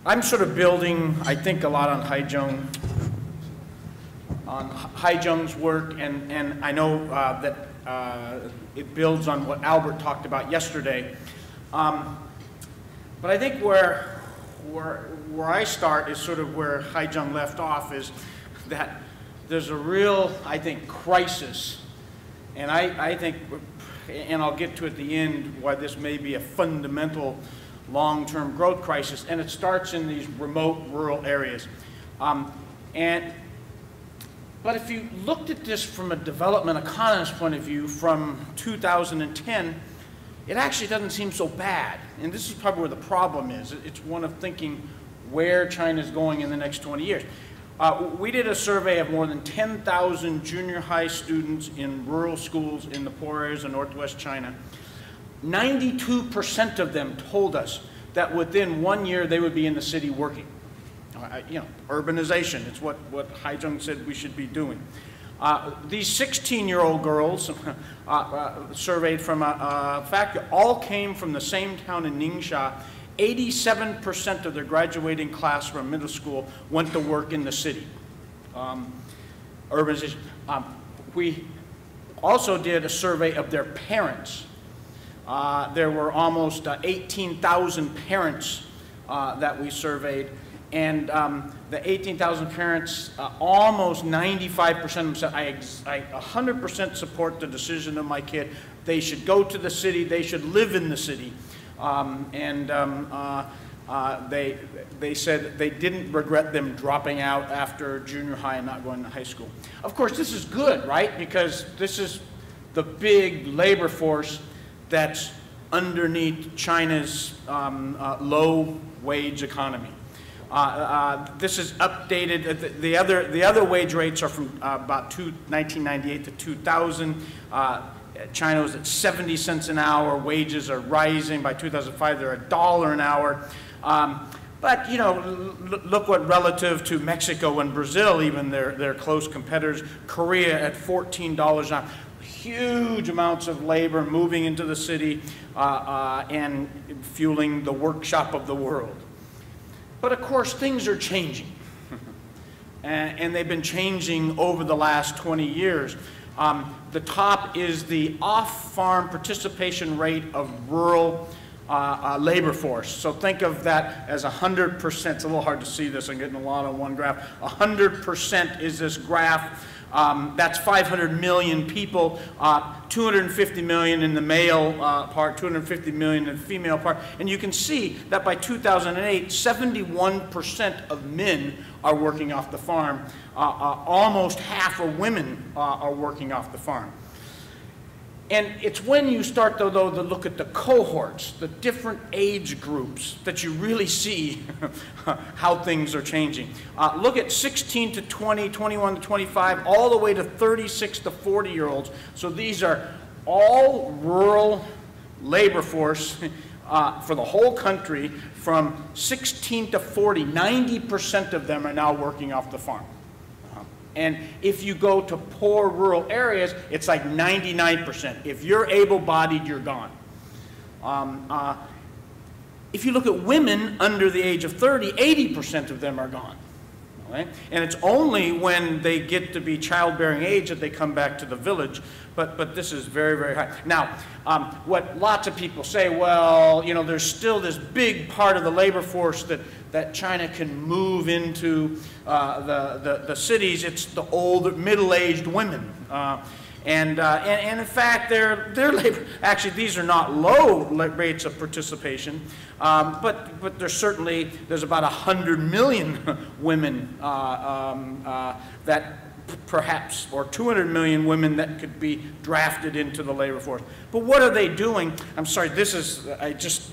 I'm sort of building, I think, a lot on Haijung's work, and I know that it builds on what Albert talked about yesterday. But I think where I start is sort of where Haijung left off, is that there's a real, I think, crisis. And I think, and I'll get to at the end why this may be a fundamental long-term growth crisis, and it starts in these remote rural areas. But if you looked at this from a development economist point of view from 2010, it actually doesn't seem so bad. And this is probably where the problem is. It's one of thinking where China's going in the next 20 years. We did a survey of more than 10,000 junior high students in rural schools in the poor areas of Northwest China. 92% of them told us that within 1 year they would be in the city working. You know, urbanization, it's what Haijung said we should be doing. These 16-year-old girls surveyed from a factory all came from the same town in Ningxia. 87% of their graduating class from middle school went to work in the city. Urbanization. We also did a survey of their parents. There were almost 18,000 parents that we surveyed, and the 18,000 parents, almost 95% of them said, I 100% support the decision of my kid. They should go to the city, they should live in the city. They said they didn't regret them dropping out after junior high and not going to high school. Of course, this is good, right? Because this is the big labor force that's underneath China's low-wage economy. This is updated. The other wage rates are from about 1998 to 2000. China was at 70 cents an hour. Wages are rising. By 2005, they're $1 an hour. But you know, look what relative to Mexico and Brazil, even their close competitors. Korea at $14 an hour. Huge amounts of labor moving into the city and fueling the workshop of the world. But of course, things are changing. And they've been changing over the last 20 years. The top is the off-farm participation rate of rural labor force. So think of that as 100%. It's a little hard to see this. I'm getting a lot on one graph. 100% is this graph. That's 500 million people, 250 million in the male part, 250 million in the female part. And you can see that by 2008, 71% of men are working off the farm. Almost half of women are working off the farm. And it's when you start, though, to look at the cohorts, the different age groups, that you really see how things are changing. Look at 16 to 20, 21 to 25, all the way to 36 to 40-year-olds. So these are all rural labor force for the whole country from 16 to 40. 90% of them are now working off the farm. And if you go to poor rural areas, it's like 99%. If you're able-bodied, you're gone. If you look at women under the age of 30, 80% of them are gone. Okay? And it's only when they get to be childbearing age that they come back to the village. But this is very, very high. Now, what lots of people say, well, you know, there's still this big part of the labor force that China can move into the cities. It's the older, middle-aged women. And in fact, their labor, actually, these are not low rates of participation, but there's about 100 million women that perhaps, or 200 million women that could be drafted into the labor force. But what are they doing? I'm sorry, this is, I just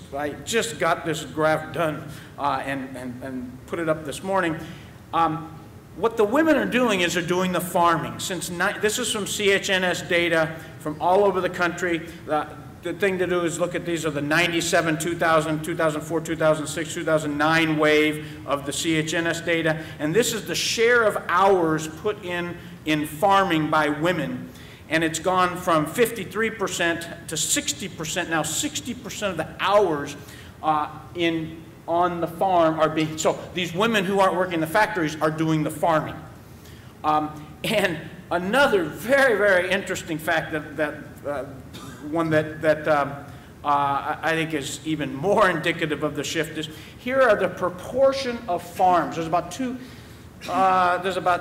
got this graph done and put it up this morning. What the women are doing is they're doing the farming. This is from CHNS data from all over the country. The thing to do is look at these are the 97, 2000, 2004, 2006, 2009 wave of the CHNS data. And this is the share of hours put in farming by women. And it's gone from 53% to 60%. Now 60% of the hours in on the farm are being, so these women who aren't working in the factories are doing the farming. And another very, very interesting fact I think is even more indicative of the shift is, here are the proportion of farms. There's about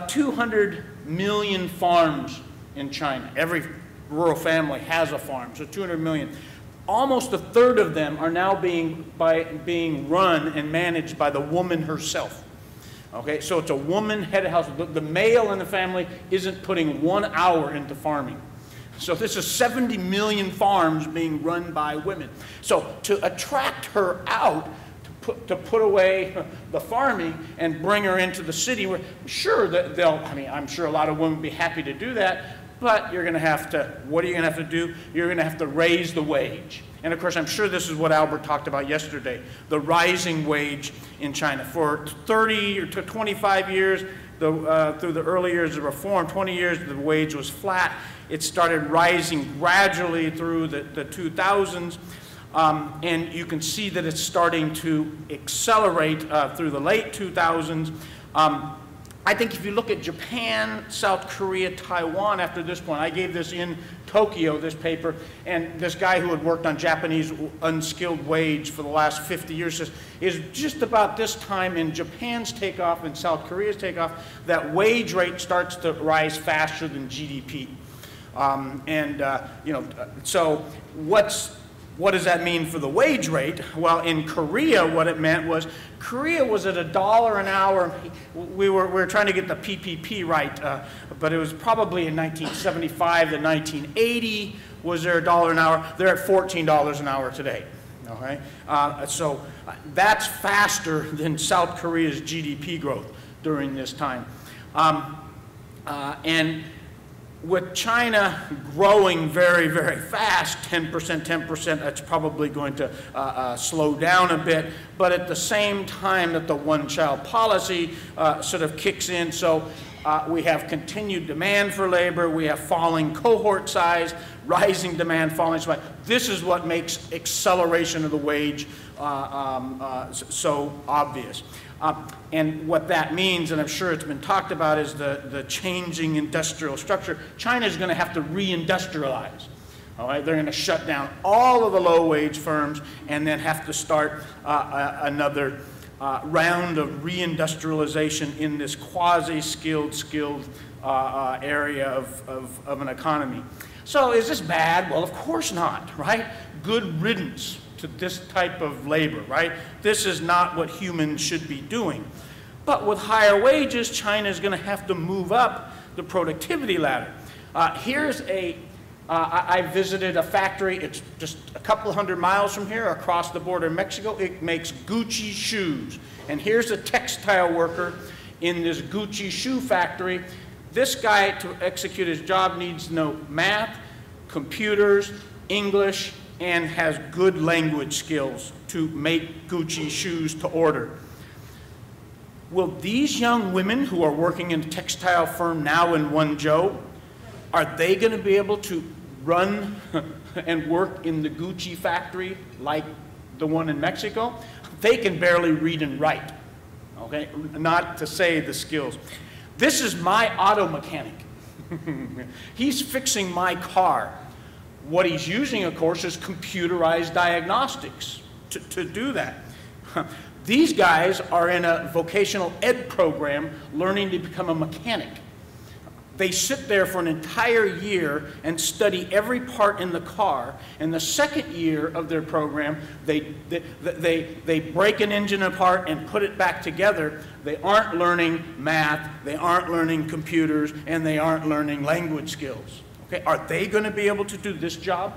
200 million farms in China. Every rural family has a farm, so 200 million. Almost a third of them are now being run and managed by the woman herself. Okay, so it's a woman head of household. The male in the family isn't putting 1 hour into farming. So this is 70 million farms being run by women. So to attract her out, to put away the farming and bring her into the city, where sure that I'm sure a lot of women would be happy to do that, but you're going to have to, what are you going to have to do? You're going to have to raise the wage. And of course, I'm sure this is what Albert talked about yesterday, the rising wage in China. For 30 to 25 years, through the early years of reform, 20 years, the wage was flat. It started rising gradually through the 2000s. And you can see that it's starting to accelerate through the late 2000s. I think if you look at Japan, South Korea, Taiwan after this point, I gave this in Tokyo, this paper, and this guy who had worked on Japanese unskilled wage for the last 50 years says, is just about this time in Japan's takeoff and South Korea's takeoff, that wage rate starts to rise faster than GDP. So what does that mean for the wage rate? Well, in Korea, what it meant was, Korea was at $1 an hour. We were trying to get the PPP right, but it was probably in 1975 to 1980 was there $1 an hour. They're at $14 an hour today. Okay? So that's faster than South Korea's GDP growth during this time. And with China growing very, very fast, 10%, it's probably going to slow down a bit. But at the same time that the one-child policy sort of kicks in, so we have continued demand for labor, we have falling cohort size, rising demand, falling supply. This is what makes acceleration of the wage so obvious. And what that means, and I'm sure it's been talked about, is the changing industrial structure. China is going to have to reindustrialize. All right? They're going to shut down all of the low-wage firms and then have to start another round of reindustrialization in this quasi-skilled area of an economy. So is this bad? Well, of course not, right? Good riddance to this type of labor, right? This is not what humans should be doing. But with higher wages, China is going to have to move up the productivity ladder. I visited a factory. It's just a couple hundred miles from here, across the border in Mexico. It makes Gucci shoes. And here's a textile worker in this Gucci shoe factory. This guy, to execute his job, needs to know math, computers, English, and has good language skills to make Gucci shoes to order. Will these young women who are working in a textile firm now in Wenzhou, are they going to be able to run and work in the Gucci factory like the one in Mexico? They can barely read and write, okay? Not to say the skills. This is my auto mechanic. He's fixing my car. What he's using, of course, is computerized diagnostics to do that. These guys are in a vocational ed program learning to become a mechanic. They sit there for an entire year and study every part in the car. And the second year of their program, they break an engine apart and put it back together. They aren't learning math, they aren't learning computers, and they aren't learning language skills. Okay, are they going to be able to do this job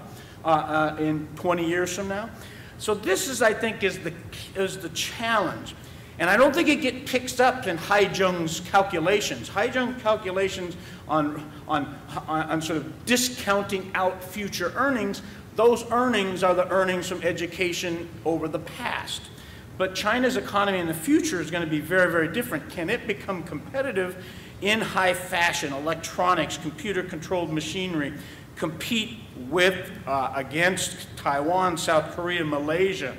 in 20 years from now? So this is, I think, is the challenge. And I don't think it gets picked up in Haijung's calculations. Haijung's calculations on sort of discounting out future earnings, those earnings are the earnings from education over the past. But China's economy in the future is going to be very, very different. Can it become competitive in high fashion, electronics, computer-controlled machinery, compete with, against Taiwan, South Korea, Malaysia?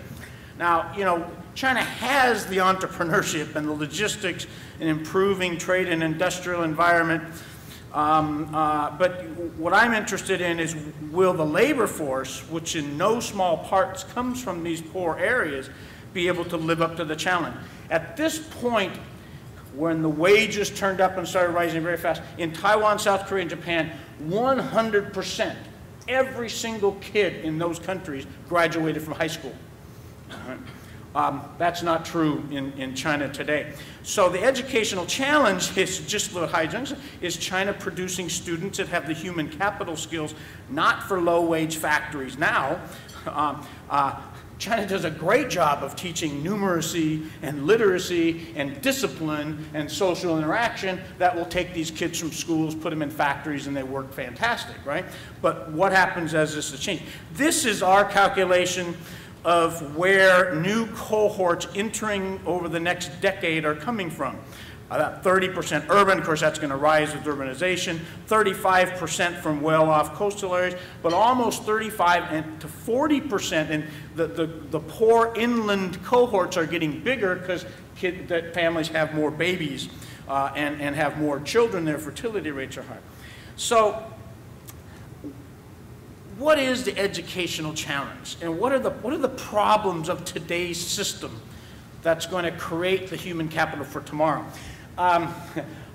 Now, you know, China has the entrepreneurship and the logistics and improving trade and industrial environment. But what I'm interested in is, will the labor force, which in no small parts comes from these poor areas, be able to live up to the challenge? At this point, when the wages turned up and started rising very fast, in Taiwan, South Korea, and Japan, 100%, every single kid in those countries graduated from high school. That's not true in China today. So the educational challenge is just what Haijun said, is China producing students that have the human capital skills, not for low-wage factories. Now, China does a great job of teaching numeracy and literacy and discipline and social interaction that will take these kids from schools, put them in factories, and they work fantastic, right? But what happens as this is changed? This is our calculation of where new cohorts entering over the next decade are coming from. About 30% urban, of course that's going to rise with urbanization, 35% from well-off coastal areas, but almost 35 to 40%, and the poor inland cohorts are getting bigger because families have more babies and have more children, their fertility rates are high. So what is the educational challenge, and what are the problems of today's system that's going to create the human capital for tomorrow? I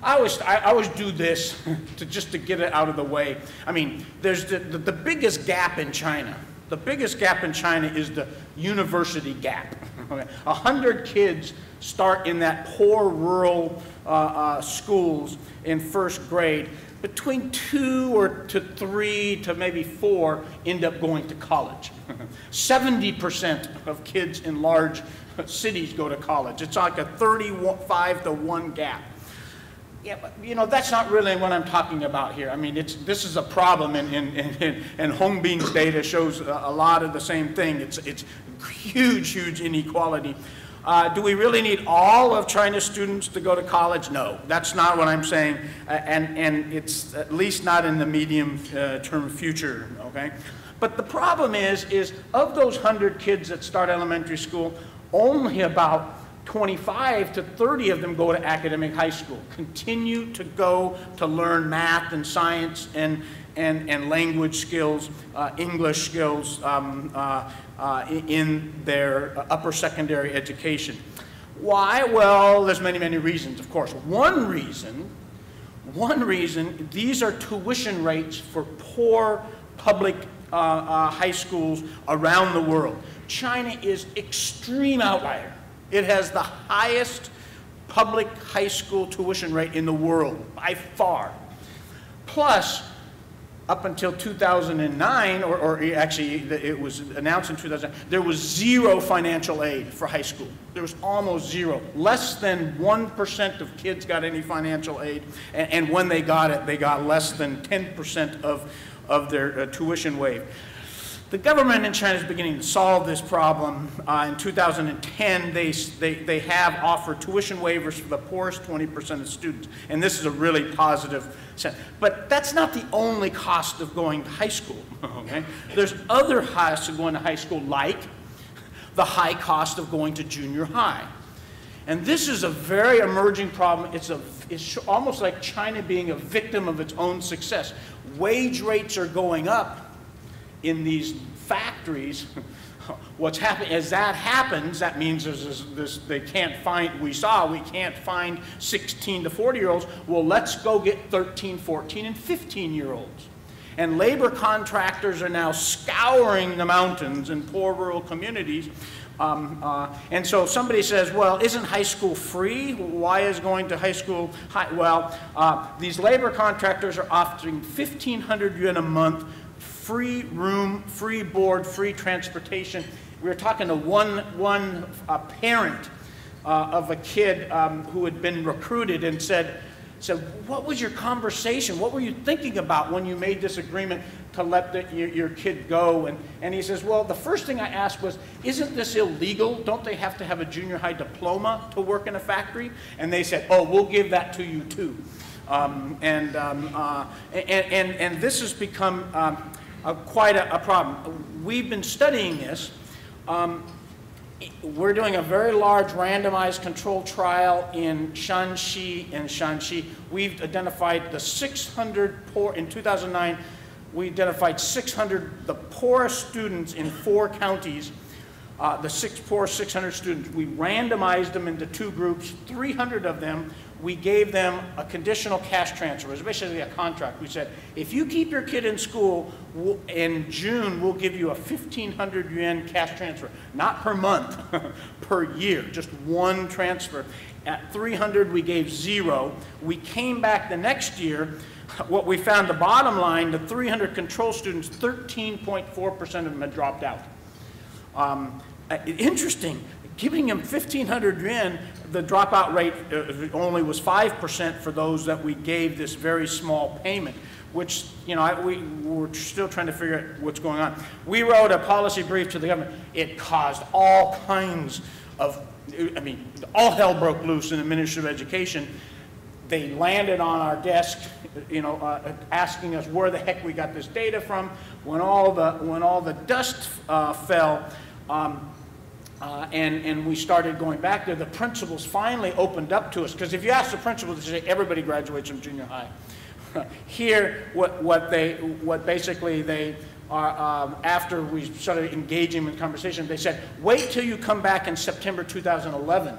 always do this just to get it out of the way. I mean, there's the biggest gap in China. The biggest gap in China is the university gap. 100 kids start in that poor rural schools in first grade. Between 2 or 3 to maybe 4 end up going to college. 70% of kids in large cities go to college. It's like a 35 to 1 gap. Yeah, but you know, that's not really what I'm talking about here. I mean, this is a problem, and Hongbien's data shows a lot of the same thing. It's huge inequality. Do we really need all of China's students to go to college? No, that's not what I'm saying, and it's at least not in the medium term future, okay? But the problem is of those 100 kids that start elementary school, only about 25 to 30 of them go to academic high school, continue to go to learn math and science and language skills, English skills in their upper secondary education. Why? Well, there's many reasons, of course. One reason, these are tuition rates for poor public high schools around the world. China is extreme outlier. It has the highest public high school tuition rate in the world, by far. Plus, up until 2009, or actually it was announced in 2009, there was zero financial aid for high school. There was almost zero. Less than 1% of kids got any financial aid, and when they got it, they got less than 10% of their tuition waived. The government in China is beginning to solve this problem. In 2010, they have offered tuition waivers for the poorest 20% of students, and this is a really positive sense. But that's not the only cost of going to high school, okay? There's other costs of going to high school, like the high cost of going to junior high. And this is a very emerging problem. It's almost like China being a victim of its own success. Wage rates are going up in these factories. What's happening as that happens, that means they can't find, we can't find 16 to 40-year-olds. Well, let's go get 13, 14, and 15-year-olds. And labor contractors are now scouring the mountains in poor rural communities. And so somebody says, well, isn't high school free? Why is going to high school high? Well, these labor contractors are offering 1,500 yuan a month, free room, free board, free transportation. We were talking to one parent of a kid who had been recruited and said, what was your conversation? What were you thinking about when you made this agreement to let your kid go? And he says, well, the first thing I asked was, isn't this illegal? Don't they have to have a junior high diploma to work in a factory? And they said, oh, we'll give that to you too. And this has become quite a problem. We've been studying this. we're doing a very large randomized control trial in Shanxi and Shanxi. We've identified the 600 poor, in 2009, we identified 600, the poorest students in 4 counties, the poorest 600 students. We randomized them into 2 groups, 300 of them, we gave them a conditional cash transfer. It was basically a contract. We said, if you keep your kid in school, in June, we'll give you a 1,500 yuan cash transfer. Not per month, per year, just 1 transfer. At 300, we gave 0. We came back the next year. What we found, the bottom line, the 300 control students, 13.4% of them had dropped out. Interesting, giving them 1,500 yuan, the dropout rate only was 5% for those that we gave this very small payment, which, you know, we're still trying to figure out what's going on. We wrote a policy brief to the government. It caused all kinds of, I mean, all hell broke loose in the Ministry of Education. They landed on our desk, you know, asking us where the heck we got this data from. When all the dust fell, and we started going back there, the principals finally opened up to us. Because if you ask the principals, they say everybody graduates from junior high. Here, what basically they are, after we started engaging in conversation, they said, wait till you come back in September 2011.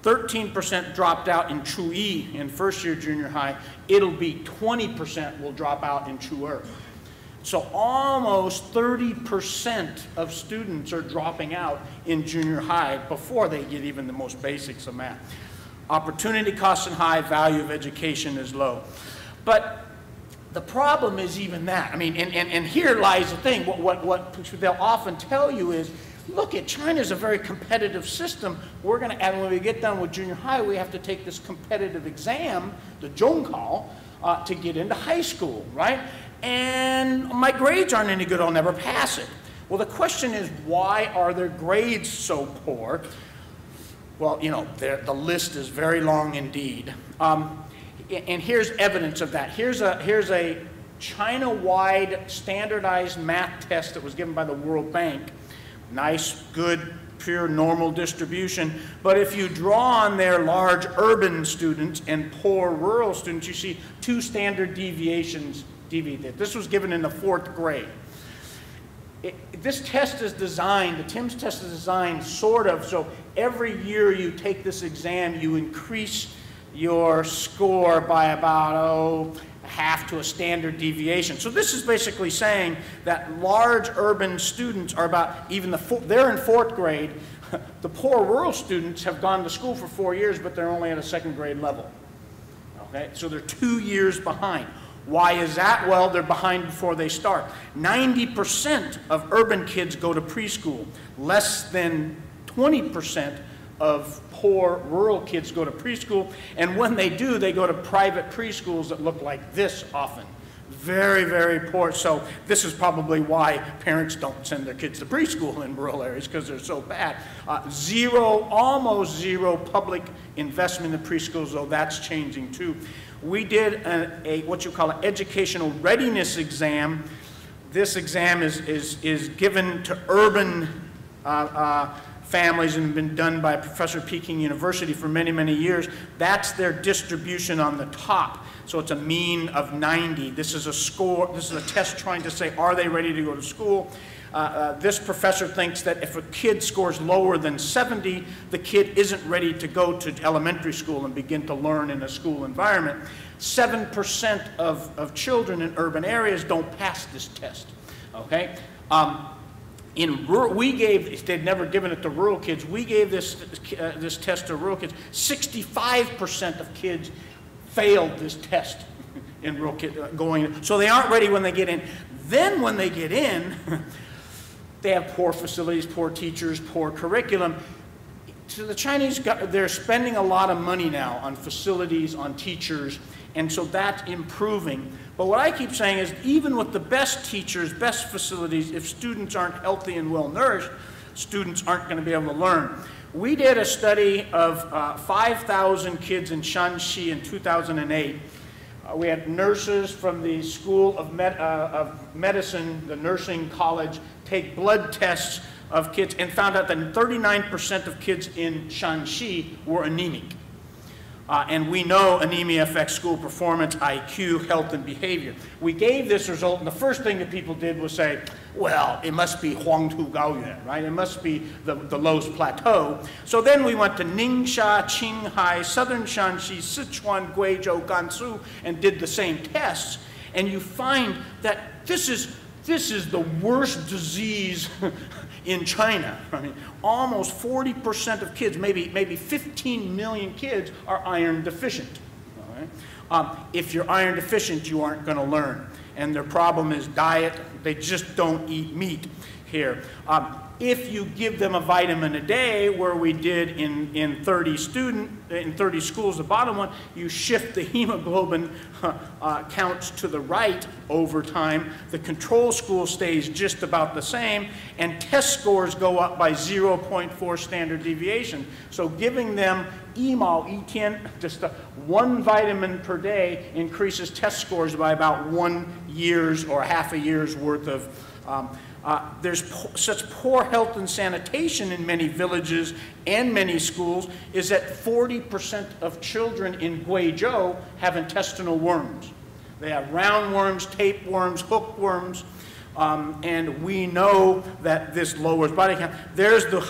13% dropped out in Chu-yi in first year junior high. It'll be 20% will drop out in Chu-er. So almost 30% of students are dropping out in junior high before they get even the most basics of math. Opportunity costs are high, value of education is low. But the problem is even that. I mean, and here lies the thing. What they'll often tell you is, look, China's a very competitive system. We're going to, and when we get done with junior high, we have to take this competitive exam, the Zhongkao, to get into high school, right? And my grades aren't any good, I'll never pass it. Well, the question is, why are their grades so poor? Well, you know, the list is very long indeed. And here's evidence of that. Here's a China-wide standardized math test that was given by the World Bank. Nice, good, pure, normal distribution. But if you draw on their large urban students and poor rural students, you see 2 standard deviations. This was given in the 4th grade. This test is designed, the TIMSS test is designed sort of, so every year you take this exam, you increase your score by about, half to a standard deviation. So this is basically saying that large urban students are about, they're in 4th grade. The poor rural students have gone to school for 4 years, but they're only at a 2nd grade level. Okay, so they're 2 years behind. Why is that? Well, they're behind before they start. 90% of urban kids go to preschool. Less than 20% of poor rural kids go to preschool. And when they do, they go to private preschools that look like this often. Very, very poor. So this is probably why parents don't send their kids to preschool in rural areas, because they're so bad. Almost zero public investment in preschools, though that's changing too. We did what you call an educational readiness exam. This exam is given to urban families and been done by Professor Peking University for many, many years. That's their distribution on the top. So it's a mean of 90. This is a score, this is a test trying to say, are they ready to go to school? This professor thinks that if a kid scores lower than 70, the kid isn't ready to go to elementary school and begin to learn in a school environment. 7% of children in urban areas don't pass this test, okay? In rural, they'd never given it to rural kids. We gave this test to rural kids. 65% of kids failed this test in rural kids going. So they aren't ready when they get in. Then when they get in, they have poor facilities, poor teachers, poor curriculum. So the Chinese, they're spending a lot of money now on facilities, on teachers, and so that's improving. But what I keep saying is, even with the best teachers, best facilities, if students aren't healthy and well-nourished, students aren't going to be able to learn. We did a study of 5,000 kids in Shanxi in 2008. We had nurses from the School of Medicine, the nursing college, take blood tests of kids and found out that 39% of kids in Shanxi were anemic. And we know anemia affects school performance, IQ, health, and behavior. We gave this result, and the first thing that people did was say, well, it must be Huangtu Gaoyuan, right? It must be the Loess Plateau. So then we went to Ningxia, Qinghai, Southern Shanxi, Sichuan, Guizhou, Gansu, and did the same tests. And you find that this is the worst disease in China. I mean, almost 40% of kids, maybe 15 million kids, are iron deficient. All right? If you're iron deficient, you aren't going to learn. And their problem is diet. They just don't eat meat here. If you give them a vitamin a day, where we did in 30 schools, the bottom one, you shift the hemoglobin counts to the right over time. The control school stays just about the same, and test scores go up by 0.4 standard deviation. So giving them E10, just one vitamin per day, increases test scores by about 1 year's or half a year's worth of. There's such poor health and sanitation in many villages and many schools is that 40% of children in Guizhou have intestinal worms. They have roundworms, tapeworms, hookworms, and we know that this lowers body count. There's the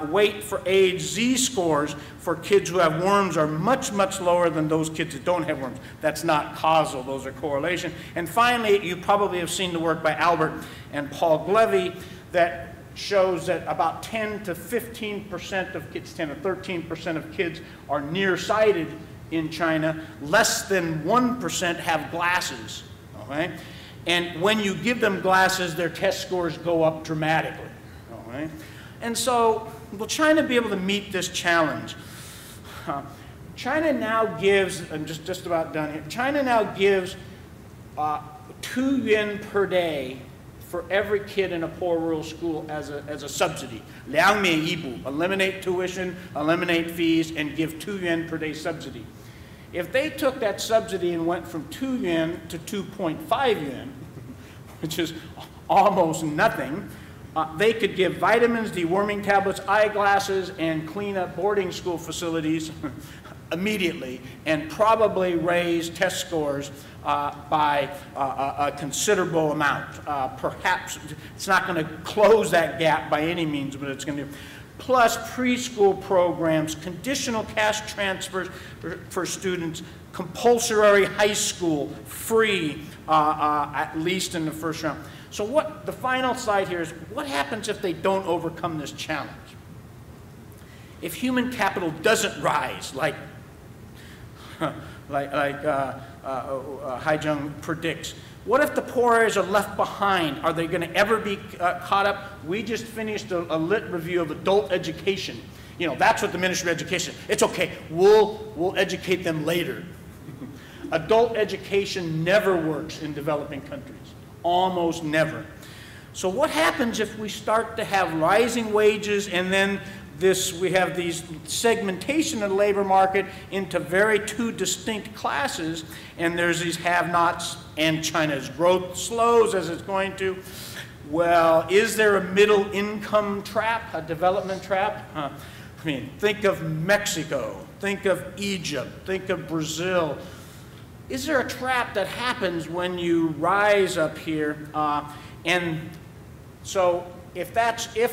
weight for age Z-scores for kids who have worms are much, much lower than those kids that don't have worms. That's not causal, those are correlation. And finally, you probably have seen the work by Albert and Paul Glevy that shows that about 10 to 15% of kids, 10 to 13% of kids are nearsighted in China. Less than 1% have glasses, okay? And when you give them glasses, their test scores go up dramatically. All right? And so, will China be able to meet this challenge? China now gives, I'm just about done here, China now gives 2 yuan per day for every kid in a poor rural school as a subsidy. 2免一补, eliminate tuition, eliminate fees, and give 2 yuan per day subsidy. If they took that subsidy and went from 2 yuan to 2.5 yuan, which is almost nothing, they could give vitamins, deworming tablets, eyeglasses, and clean up boarding school facilities immediately, and probably raise test scores by a considerable amount. Perhaps it's not going to close that gap by any means, but it's going to. Plus preschool programs, conditional cash transfers for students, compulsory high school, free, at least in the first round. So the final slide here is, what happens if they don't overcome this challenge? If human capital doesn't rise, like Haijung predicts, what if the poor areas are left behind? Are they going to ever be caught up? We just finished a lit review of adult education. You know, that's what the Ministry of Education, it's okay, we'll educate them later. Adult education never works in developing countries, almost never. So what happens if we start to have rising wages and then we have these segmentation of the labor market into two distinct classes, and there's these have-nots, and China's growth slows as it's going to. Well, is there a middle income trap, a development trap? I mean, think of Mexico, think of Egypt, think of Brazil. Is there a trap that happens when you rise up here? And so if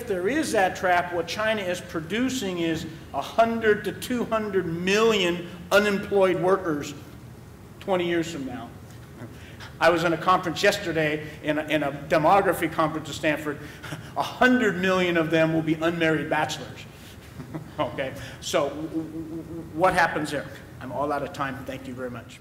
there is that trap, what China is producing is 100 to 200 million unemployed workers 20 years from now. I was in a conference yesterday, in a demography conference at Stanford. 100 million of them will be unmarried bachelors. Okay, so what happens there? I'm all out of time. Thank you very much.